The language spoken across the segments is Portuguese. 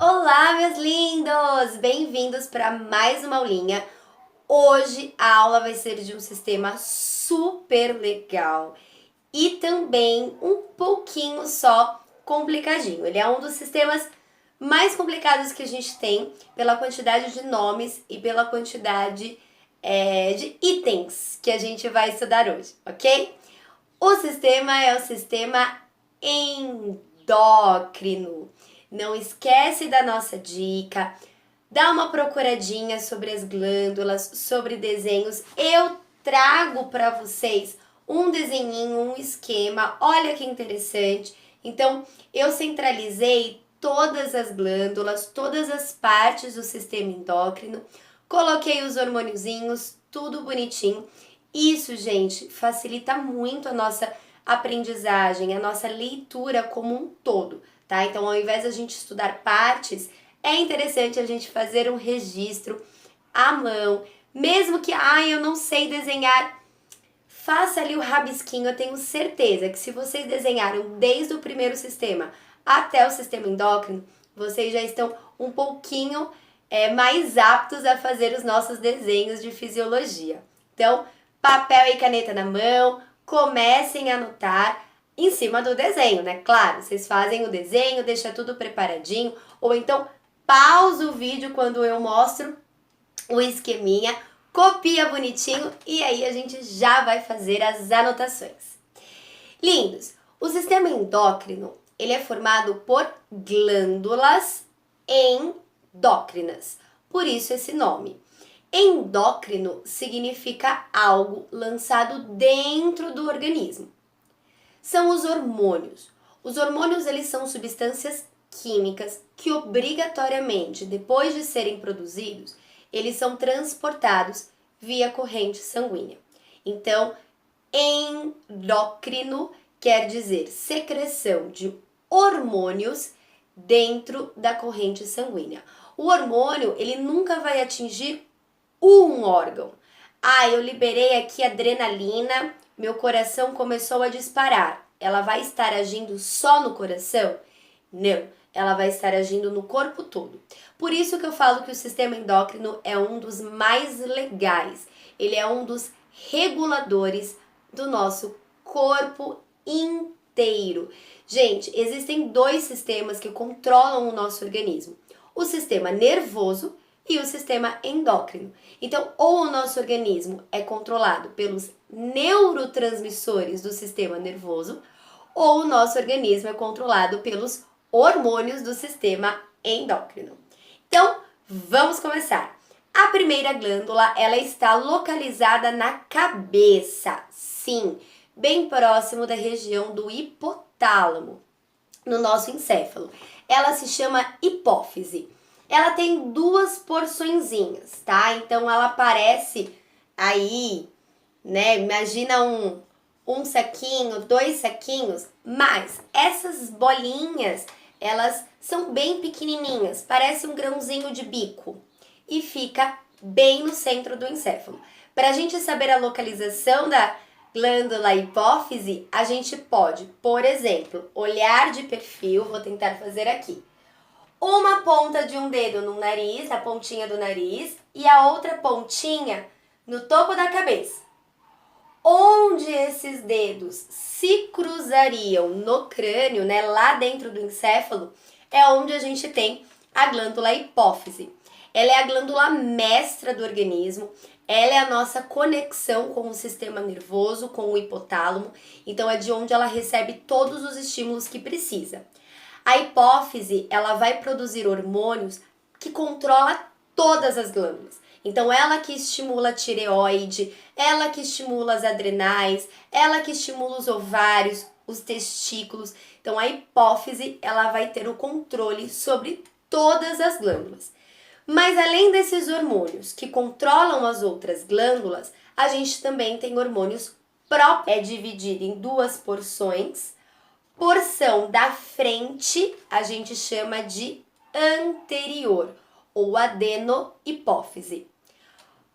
Olá, meus lindos! Bem-vindos para mais uma aulinha. Hoje a aula vai ser de um sistema super legal e também um pouquinho só complicadinho. Ele é um dos sistemas mais complicados que a gente tem pela quantidade de nomes e pela quantidade de itens que a gente vai estudar hoje, ok? O sistema é o sistema endócrino. Não esquece da nossa dica, dá uma procuradinha sobre as glândulas, sobre desenhos. Eu trago para vocês um desenhinho, um esquema, olha que interessante. Então, eu centralizei todas as glândulas, todas as partes do sistema endócrino, coloquei os hormôniozinhos, tudo bonitinho. Isso, gente, facilita muito a nossa aprendizagem, a nossa leitura como um todo, tá? Então, ao invés de a gente estudar partes, é interessante a gente fazer um registro à mão, mesmo que, eu não sei desenhar, faça ali o rabisquinho. Eu tenho certeza que se vocês desenharam desde o primeiro sistema até o sistema endócrino, vocês já estão um pouquinho mais aptos a fazer os nossos desenhos de fisiologia. Então, papel e caneta na mão, comecem a anotar em cima do desenho, né? Claro, vocês fazem o desenho, deixa tudo preparadinho, ou então pausa o vídeo quando eu mostro o esqueminha, copia bonitinho e aí a gente já vai fazer as anotações. Lindos! O sistema endócrino, ele é formado por glândulas endócrinas, por isso esse nome. Endócrino significa algo lançado dentro do organismo. São os hormônios. Os hormônios, eles são substâncias químicas que obrigatoriamente, depois de serem produzidos, eles são transportados via corrente sanguínea. Então, endócrino quer dizer secreção de hormônios dentro da corrente sanguínea. O hormônio, ele nunca vai atingir um órgão. Eu liberei aqui adrenalina, meu coração começou a disparar. Ela vai estar agindo só no coração? Não, ela vai estar agindo no corpo todo. Por isso que eu falo que o sistema endócrino é um dos mais legais. Ele é um dos reguladores do nosso corpo inteiro. Gente, existem dois sistemas que controlam o nosso organismo: o sistema nervoso e o sistema endócrino. Então, ou o nosso organismo é controlado pelos neurotransmissores do sistema nervoso, ou o nosso organismo é controlado pelos hormônios do sistema endócrino. Então, vamos começar. A primeira glândula, ela está localizada na cabeça, sim, bem próximo da região do hipotálamo, no nosso encéfalo. Ela se chama hipófise. Ela tem duas porçõezinhas, tá? Então, ela aparece aí, né? Imagina um saquinho, dois saquinhos, mas essas bolinhas, elas são bem pequenininhas, parece um grãozinho de bico e fica bem no centro do encéfalo. Para a gente saber a localização da glândula hipófise, a gente pode, por exemplo, olhar de perfil, vou tentar fazer aqui. Uma ponta de um dedo no nariz, a pontinha do nariz, e a outra pontinha no topo da cabeça. Onde esses dedos se cruzariam no crânio, né, lá dentro do encéfalo, é onde a gente tem a glândula hipófise. Ela é a glândula mestra do organismo, ela é a nossa conexão com o sistema nervoso, com o hipotálamo, então é de onde ela recebe todos os estímulos que precisa. A hipófise, ela vai produzir hormônios que controla todas as glândulas. Então, ela que estimula a tireoide, ela que estimula as adrenais, ela que estimula os ovários, os testículos. Então, a hipófise, ela vai ter o controle sobre todas as glândulas. Mas, além desses hormônios que controlam as outras glândulas, a gente também tem hormônios próprios. É dividido em duas porções. Porção da frente a gente chama de anterior ou adenohipófise.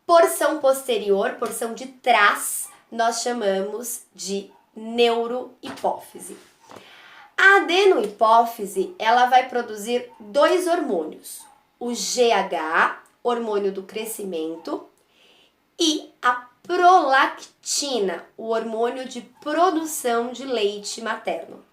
Porção posterior, porção de trás, nós chamamos de neurohipófise. A adenohipófise, ela vai produzir dois hormônios, o GH, hormônio do crescimento, e a prolactina, o hormônio de produção de leite materno.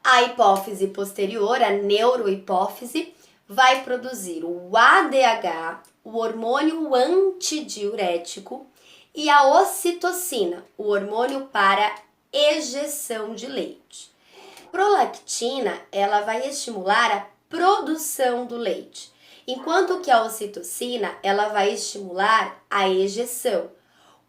A hipófise posterior, a neurohipófise, vai produzir o ADH, o hormônio antidiurético, e a ocitocina, o hormônio para ejeção de leite. Prolactina, ela vai estimular a produção do leite, enquanto que a ocitocina, ela vai estimular a ejeção.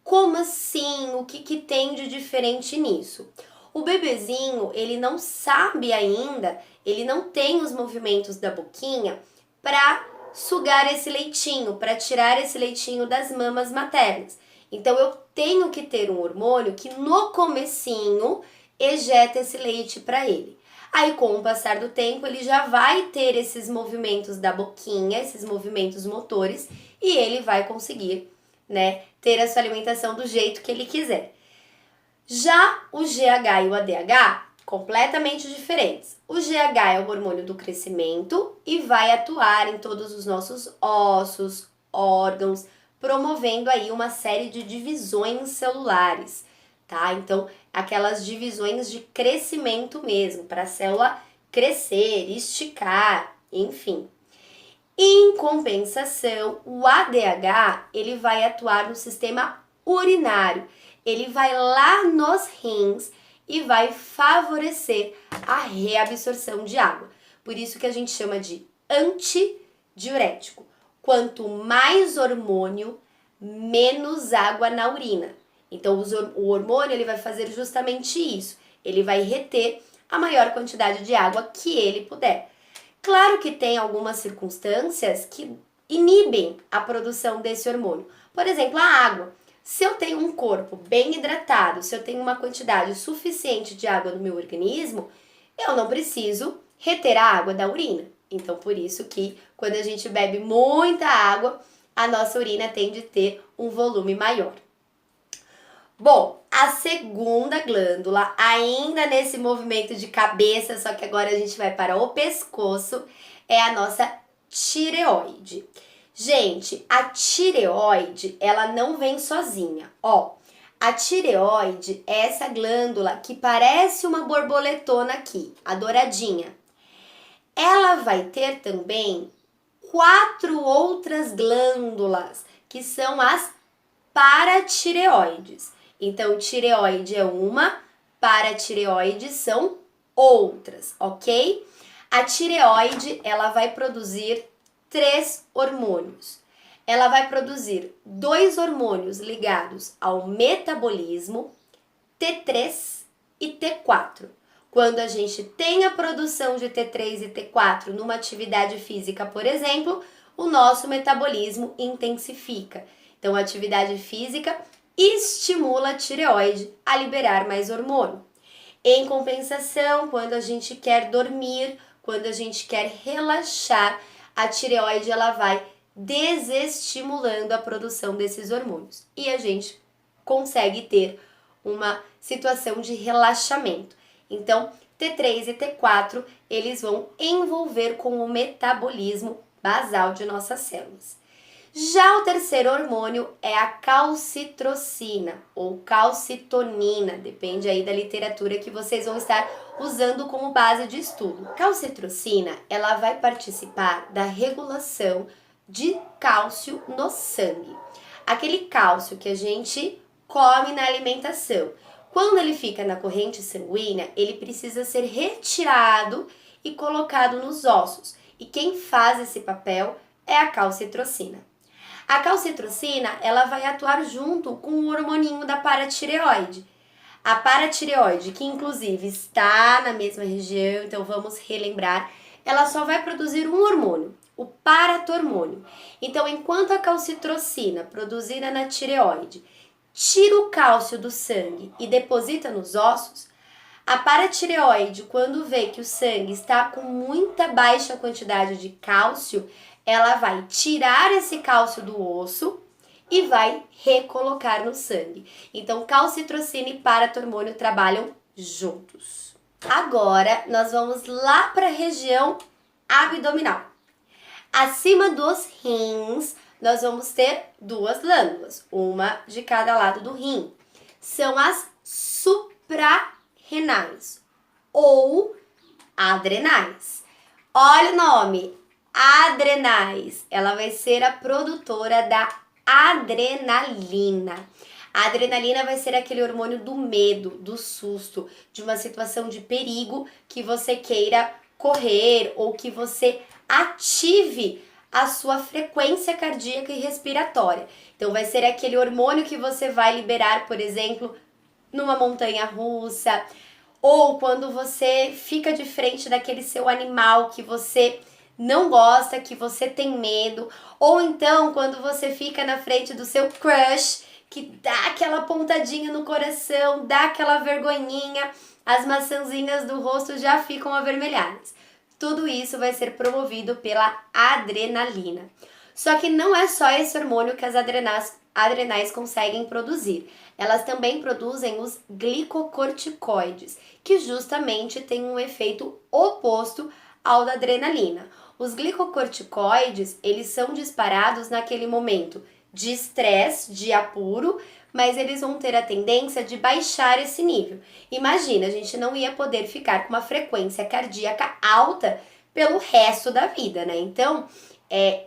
Como assim? O que tem de diferente nisso? O bebezinho, ele não sabe ainda, ele não tem os movimentos da boquinha para sugar esse leitinho, para tirar esse leitinho das mamas maternas. Então, eu tenho que ter um hormônio que no comecinho ejeta esse leite para ele. Aí, com o passar do tempo, ele já vai ter esses movimentos da boquinha, esses movimentos motores, e ele vai conseguir, né, ter a sua alimentação do jeito que ele quiser. Já o GH e o ADH, completamente diferentes. O GH é o hormônio do crescimento e vai atuar em todos os nossos ossos, órgãos, promovendo aí uma série de divisões celulares, tá? Então, aquelas divisões de crescimento mesmo, para a célula crescer, esticar, enfim. Em compensação, o ADH, ele vai atuar no sistema urinário. Ele vai lá nos rins e vai favorecer a reabsorção de água. Por isso que a gente chama de antidiurético. Quanto mais hormônio, menos água na urina. Então, o hormônio ele vai fazer justamente isso. Ele vai reter a maior quantidade de água que ele puder. Claro que tem algumas circunstâncias que inibem a produção desse hormônio. Por exemplo, a água. Se eu tenho um corpo bem hidratado, se eu tenho uma quantidade suficiente de água no meu organismo, eu não preciso reter a água da urina. Então, por isso que quando a gente bebe muita água, a nossa urina tende a ter um volume maior. Bom, a segunda glândula, ainda nesse movimento de cabeça, só que agora a gente vai para o pescoço, é a nossa tireoide. Gente, a tireoide, ela não vem sozinha, ó. A tireoide é essa glândula que parece uma borboletona aqui, a douradinha. Ela vai ter também 4 outras glândulas, que são as paratireoides. Então, tireoide é uma, paratireoide são outras, ok? A tireoide, ela vai produzir 3 hormônios. Ela vai produzir 2 hormônios ligados ao metabolismo, T3 e T4. Quando a gente tem a produção de T3 e T4 numa atividade física, por exemplo, o nosso metabolismo intensifica. Então, a atividade física estimula a tireoide a liberar mais hormônio. Em compensação, quando a gente quer dormir, quando a gente quer relaxar, a tireoide ela vai desestimulando a produção desses hormônios. E a gente consegue ter uma situação de relaxamento. Então, T3 e T4, eles vão envolver com o metabolismo basal de nossas células. Já o terceiro hormônio é a calcitrocina ou calcitonina, depende aí da literatura que vocês vão estar usando como base de estudo. Calcitrocina, ela vai participar da regulação de cálcio no sangue. Aquele cálcio que a gente come na alimentação. Quando ele fica na corrente sanguínea, ele precisa ser retirado e colocado nos ossos. E quem faz esse papel é a calcitrocina. A calcitrocina, ela vai atuar junto com o hormoninho da paratireoide. A paratireoide, que inclusive está na mesma região, então vamos relembrar, ela só vai produzir um hormônio, o paratormônio. Então, enquanto a calcitrocina, produzida na tireoide, tira o cálcio do sangue e deposita nos ossos, a paratireoide, quando vê que o sangue está com muita baixa quantidade de cálcio, ela vai tirar esse cálcio do osso e vai recolocar no sangue. Então, calcitrocina e paratormônio trabalham juntos. Agora, nós vamos lá para a região abdominal. Acima dos rins, nós vamos ter duas glândulas, uma de cada lado do rim. São as suprarrenais ou adrenais. Olha o nome, adrenais. Ela vai ser a produtora da adrenalina. A adrenalina vai ser aquele hormônio do medo, do susto, de uma situação de perigo que você queira correr ou que você ative a sua frequência cardíaca e respiratória. Então vai ser aquele hormônio que você vai liberar, por exemplo, numa montanha russa, ou quando você fica de frente daquele seu animal que você não gosta, que você tem medo, ou então quando você fica na frente do seu crush, que dá aquela pontadinha no coração, dá aquela vergonhinha, as maçãzinhas do rosto já ficam avermelhadas. Tudo isso vai ser promovido pela adrenalina. Só que não é só esse hormônio que as adrenais conseguem produzir. Elas também produzem os glicocorticoides, que justamente têm um efeito oposto ao da adrenalina. Os glicocorticoides, eles são disparados naquele momento de estresse, de apuro, mas eles vão ter a tendência de baixar esse nível. Imagina, a gente não ia poder ficar com uma frequência cardíaca alta pelo resto da vida, né? Então,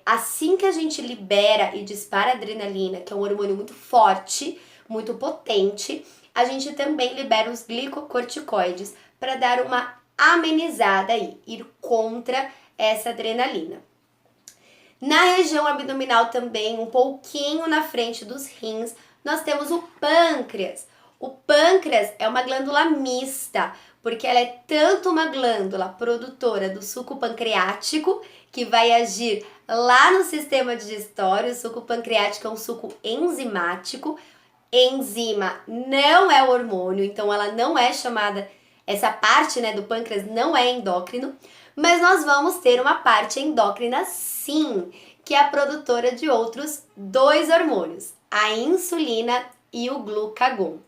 assim que a gente libera e dispara a adrenalina, que é um hormônio muito forte, muito potente, a gente também libera os glicocorticoides para dar uma amenizada aí, ir contra essa adrenalina. Na região abdominal também, um pouquinho na frente dos rins, nós temos o pâncreas. O pâncreas é uma glândula mista, porque ela é tanto uma glândula produtora do suco pancreático, que vai agir lá no sistema digestório. O suco pancreático é um suco enzimático. Enzima não é hormônio, então ela não é chamada, essa parte, né, do pâncreas não é endócrino. Mas nós vamos ter uma parte endócrina sim, que é a produtora de outros dois hormônios, a insulina e o glucagon.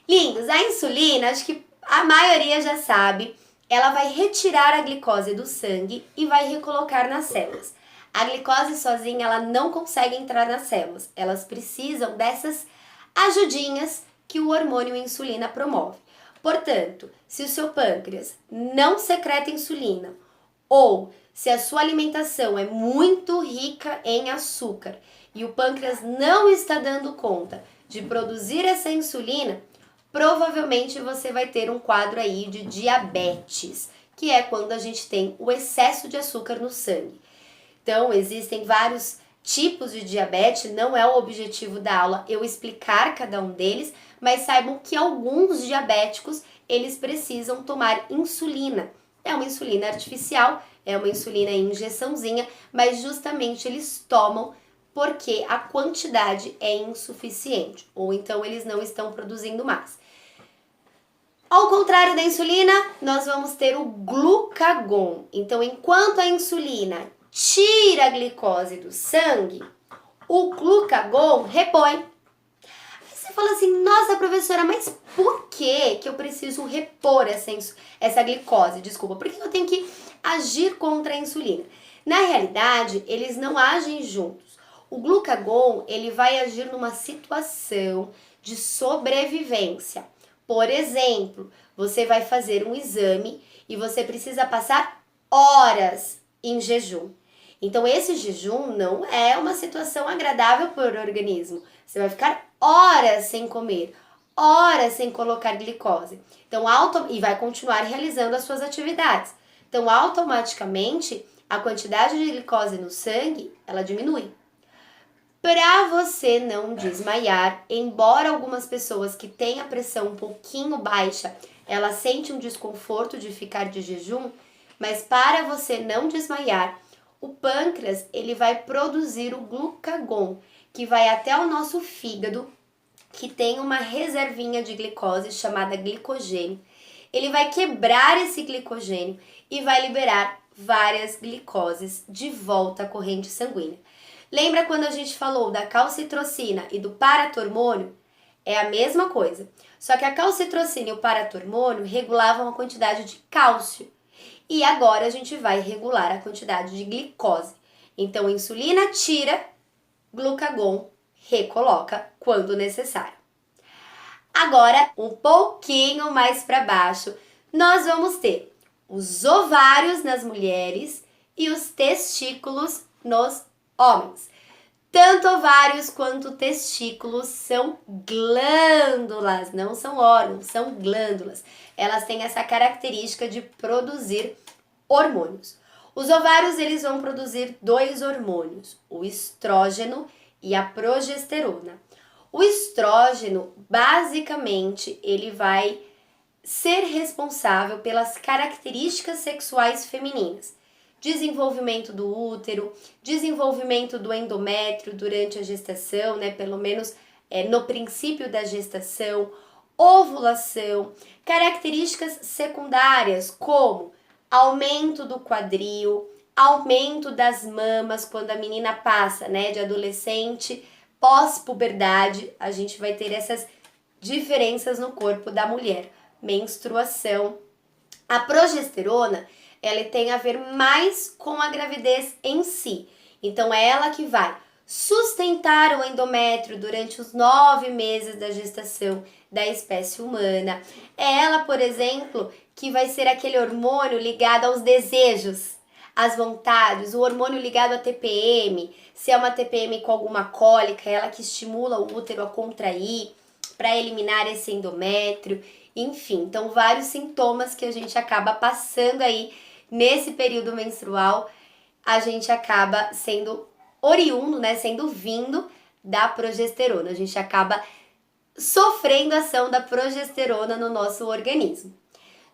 Lindos, a insulina, acho que a maioria já sabe, ela vai retirar a glicose do sangue e vai recolocar nas células. A glicose sozinha, ela não consegue entrar nas células, elas precisam dessas ajudinhas que o hormônio insulina promove. Portanto, se o seu pâncreas não secreta insulina ou se a sua alimentação é muito rica em açúcar e o pâncreas não está dando conta de produzir essa insulina, provavelmente você vai ter um quadro aí de diabetes, que é quando a gente tem o excesso de açúcar no sangue. Então, existem vários tipos de diabetes, não é o objetivo da aula eu explicar cada um deles, mas saibam que alguns diabéticos, eles precisam tomar insulina. É uma insulina artificial, é uma insulina em injeçãozinha, mas justamente eles tomam porque a quantidade é insuficiente, ou então eles não estão produzindo mais. Ao contrário da insulina, nós vamos ter o glucagon. Então, enquanto a insulina tira a glicose do sangue, o glucagon repõe. Aí você fala assim, nossa professora, mas por que eu preciso repor essa glicose? Desculpa, por que eu tenho que agir contra a insulina? Na realidade, eles não agem juntos. O glucagon, ele vai agir numa situação de sobrevivência. Por exemplo, você vai fazer um exame e você precisa passar horas em jejum. Então, esse jejum não é uma situação agradável para o organismo. Você vai ficar horas sem comer, horas sem colocar glicose. Então, e vai continuar realizando as suas atividades. Então, automaticamente, a quantidade de glicose no sangue, ela diminui. Para você não desmaiar, embora algumas pessoas que têm a pressão um pouquinho baixa, ela sente um desconforto de ficar de jejum, mas para você não desmaiar, o pâncreas ele vai produzir o glucagon, que vai até o nosso fígado, que tem uma reservinha de glicose chamada glicogênio. Ele vai quebrar esse glicogênio e vai liberar várias glicoses de volta à corrente sanguínea. Lembra quando a gente falou da calcitrocina e do paratormônio? é a mesma coisa. Só que a calcitrocina e o paratormônio regulavam a quantidade de cálcio. E agora a gente vai regular a quantidade de glicose. Então, insulina tira, glucagon recoloca quando necessário. Agora, um pouquinho mais para baixo, nós vamos ter os ovários nas mulheres e os testículos nos homens. Tanto ovários quanto testículos são glândulas, não são órgãos, são glândulas. Elas têm essa característica de produzir hormônios. Os ovários, eles vão produzir 2 hormônios, o estrógeno e a progesterona. O estrógeno, basicamente, ele vai ser responsável pelas características sexuais femininas. Desenvolvimento do útero, desenvolvimento do endométrio durante a gestação, né? Pelo menos no princípio da gestação, ovulação, características secundárias como aumento do quadril, aumento das mamas quando a menina passa, né, de adolescente, pós-puberdade, a gente vai ter essas diferenças no corpo da mulher. Menstruação. A progesterona, ela tem a ver mais com a gravidez em si. Então, é ela que vai sustentar o endométrio durante os 9 meses da gestação da espécie humana. É ela, por exemplo, que vai ser aquele hormônio ligado aos desejos, às vontades, o hormônio ligado à TPM, se é uma TPM com alguma cólica, ela que estimula o útero a contrair para eliminar esse endométrio, enfim, então vários sintomas que a gente acaba passando aí nesse período menstrual, a gente acaba sendo oriundo, né, sendo vindo da progesterona, a gente acaba sofrendo a ação da progesterona no nosso organismo.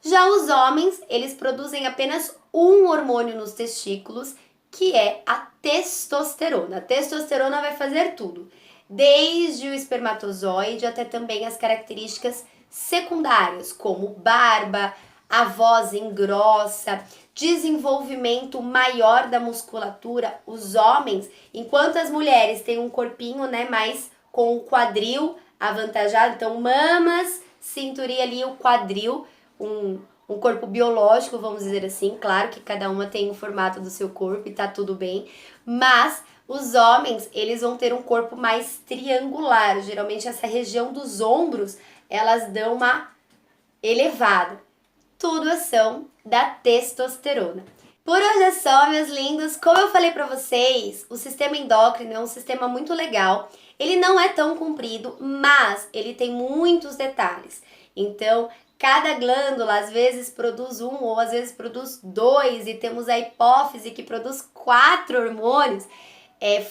Já os homens, eles produzem apenas um hormônio nos testículos, que é a testosterona. A testosterona vai fazer tudo, desde o espermatozoide até também as características secundárias, como barba, a voz engrossa, desenvolvimento maior da musculatura. Os homens, enquanto as mulheres têm um corpinho, né, mais com o quadril avantajado, então mamas, cinturinha ali, o quadril, um corpo biológico, vamos dizer assim. Claro que cada uma tem o formato do seu corpo e tá tudo bem, mas os homens, eles vão ter um corpo mais triangular. Geralmente essa região dos ombros, elas dão uma elevada. Tudo ação da testosterona. Por hoje é só, meus lindos. Como eu falei pra vocês, o sistema endócrino é um sistema muito legal. Ele não é tão comprido, mas ele tem muitos detalhes. Então, cada glândula às vezes produz um ou às vezes produz 2, e temos a hipófise que produz 4 hormônios,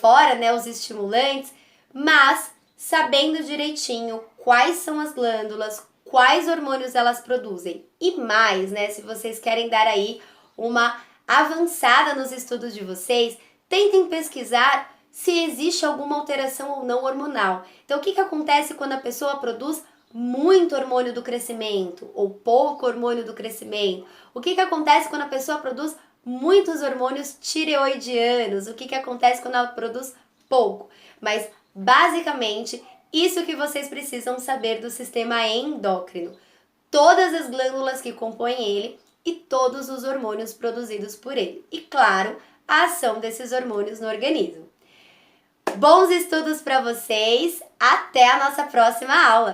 fora, né, os estimulantes, mas sabendo direitinho quais são as glândulas, quais hormônios elas produzem e mais, né, se vocês querem dar aí uma avançada nos estudos de vocês, tentem pesquisar se existe alguma alteração ou não hormonal. Então, o que acontece quando a pessoa produz muito hormônio do crescimento ou pouco hormônio do crescimento? O que acontece quando a pessoa produz muitos hormônios tireoidianos? O que acontece quando ela produz pouco? Mas, basicamente, isso que vocês precisam saber do sistema endócrino. Todas as glândulas que compõem ele e todos os hormônios produzidos por ele. E, claro, a ação desses hormônios no organismo. Bons estudos para vocês! Até a nossa próxima aula!